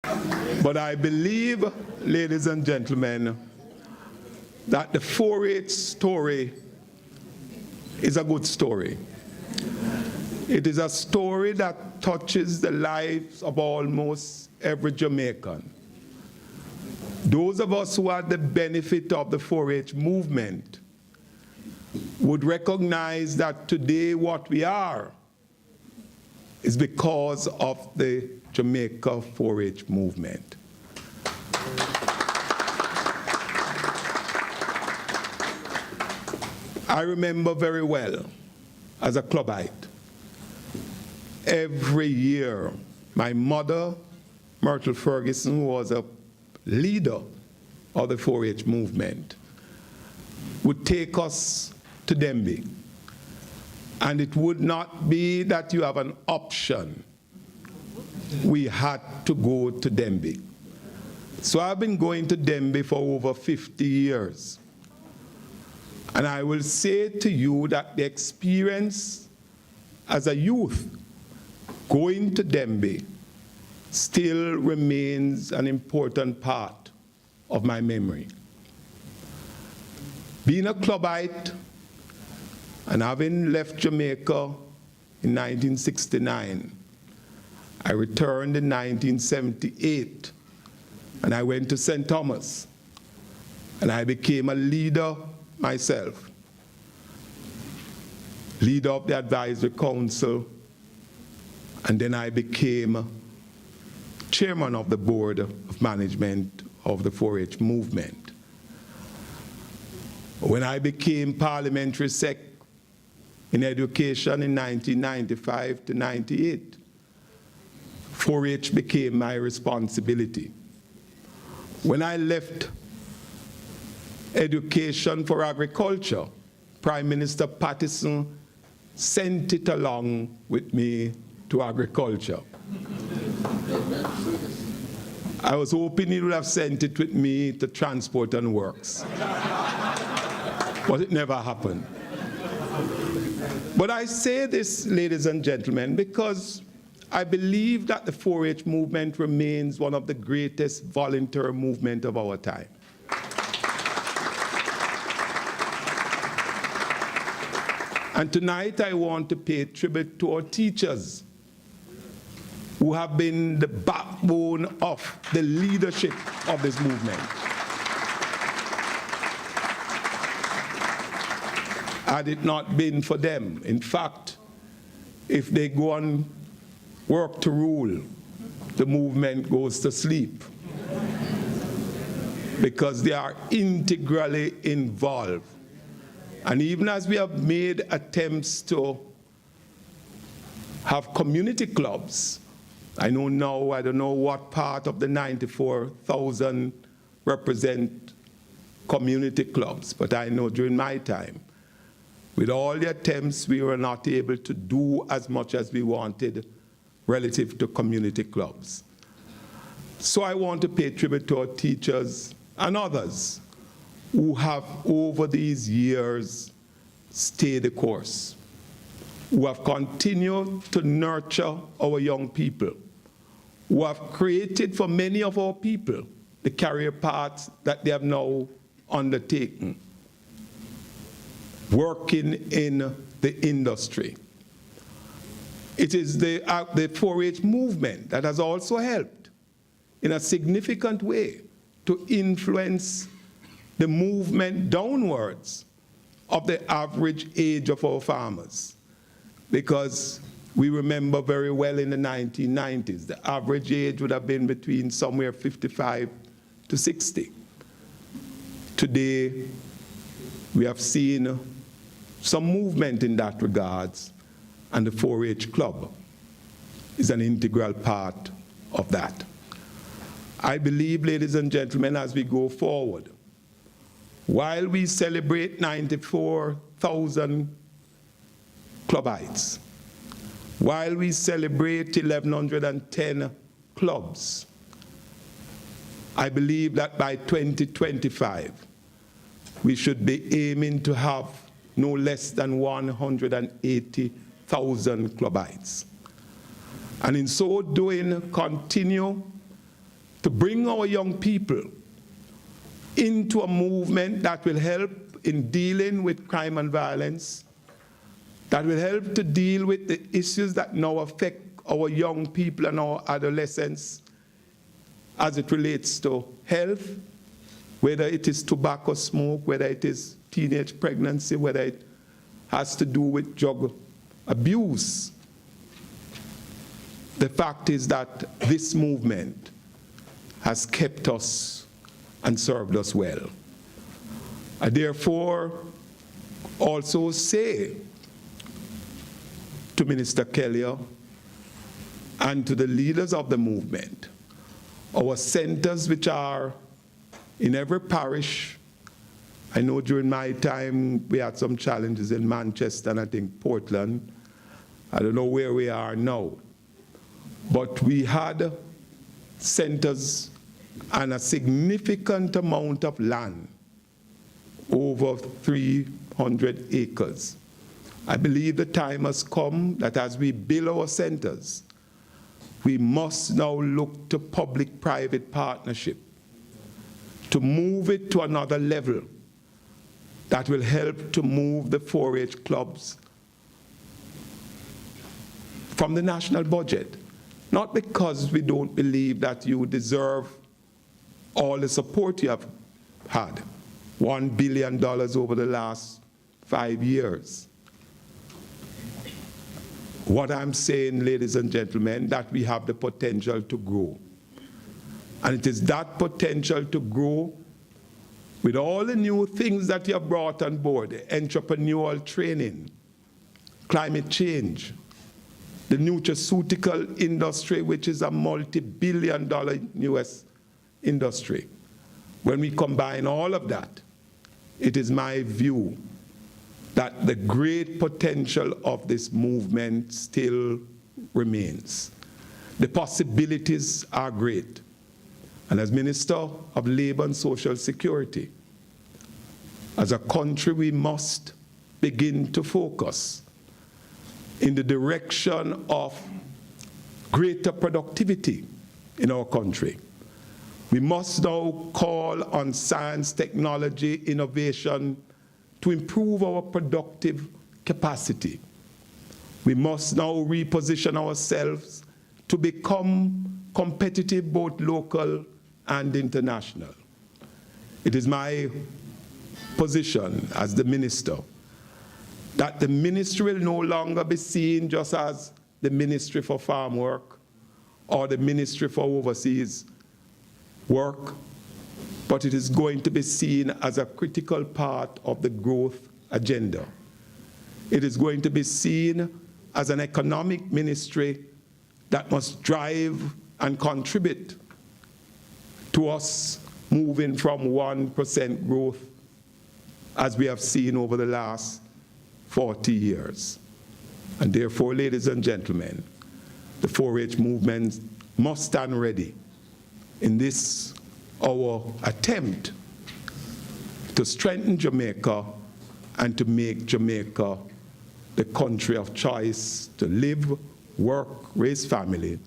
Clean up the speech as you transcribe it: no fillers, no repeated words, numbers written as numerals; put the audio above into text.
But I believe, ladies and gentlemen, that the 4-H story is a good story. It is a story that touches the lives of almost every Jamaican. Those of us who had the benefit of the 4-H movement would recognize that today what we are is because of the Jamaica 4-H movement. I remember very well, as a clubite, every year, my mother, Myrtle Ferguson, who was a leader of the 4-H movement, would take us to Denby. And it would not be that you have an option. We had to go to Denby. So I've been going to Denby for over 50 years. And I will say to you that the experience as a youth going to Denby still remains an important part of my memory. Being a clubite and having left Jamaica in 1969, I returned in 1978 and I went to St. Thomas and I became a leader myself, leader of the advisory council, and then I became chairman of the board of management of the 4-H movement. When I became parliamentary sec in education in 1995 to 98, 4-H became my responsibility. When I left education for agriculture, Prime Minister Patterson sent it along with me to agriculture. I was hoping he would have sent it with me to transport and works. But it never happened. But I say this, ladies and gentlemen, because I believe that the 4-H movement remains one of the greatest volunteer movements of our time. And tonight I want to pay tribute to our teachers who have been the backbone of the leadership of this movement. Had it not been for them, in fact, if they go on work to rule, the movement goes to sleep because they are integrally involved. And even as we have made attempts to have community clubs, I know now, I don't know what part of the 94,000 represent community clubs, but I know during my time, with all the attempts, we were not able to do as much as we wanted relative to community clubs. So I want to pay tribute to our teachers and others who have, over these years, stayed the course, who have continued to nurture our young people, who have created for many of our people the career paths that they have now undertaken, working in the industry. It is the 4-H movement that has also helped in a significant way to influence the movement downwards of the average age of our farmers. Because we remember very well in the 1990s, the average age would have been between somewhere 55 to 60. Today, we have seen some movement in that regards, and the 4-H club is an integral part of that. I believe, ladies and gentlemen, as we go forward, while we celebrate 94,000 clubites, while we celebrate 1,110 clubs, I believe that by 2025, we should be aiming to have no less than 180,000 clubites. And in so doing, continue to bring our young people into a movement that will help in dealing with crime and violence, that will help to deal with the issues that now affect our young people and our adolescents as it relates to health, whether it is tobacco smoke, whether it is teenage pregnancy, whether it has to do with drug abuse. The fact is that this movement has kept us and served us well. I therefore also say to Minister Kelly and to the leaders of the movement, our centers which are in every parish, I know during my time we had some challenges in Manchester and I think Portland. I don't know where we are now. But we had centers and a significant amount of land, over 300 acres. I believe the time has come that as we build our centers, we must now look to public-private partnership to move it to another level that will help to move the 4-H clubs from the national budget. Not because we don't believe that you deserve all the support you have had, $1 billion over the last 5 years. What I'm saying, ladies and gentlemen, that we have the potential to grow. And it is that potential to grow with all the new things that you have brought on board, entrepreneurial training, climate change, the nutraceutical industry, which is a multi-billion-dollar US industry. When we combine all of that, it is my view that the great potential of this movement still remains. The possibilities are great. And as Minister of Labor and Social Security, as a country, we must begin to focus in the direction of greater productivity in our country. We must now call on science, technology, innovation to improve our productive capacity. We must now reposition ourselves to become competitive, both local and international. It is my position as the minister that the ministry will no longer be seen just as the Ministry for Farm Work or the Ministry for Overseas Work, but it is going to be seen as a critical part of the growth agenda. It is going to be seen as an economic ministry that must drive and contribute to us moving from 1% growth as we have seen over the last 40 years. And therefore, ladies and gentlemen, the 4-H movement must stand ready in this, our attempt to strengthen Jamaica and to make Jamaica the country of choice to live, work, raise family,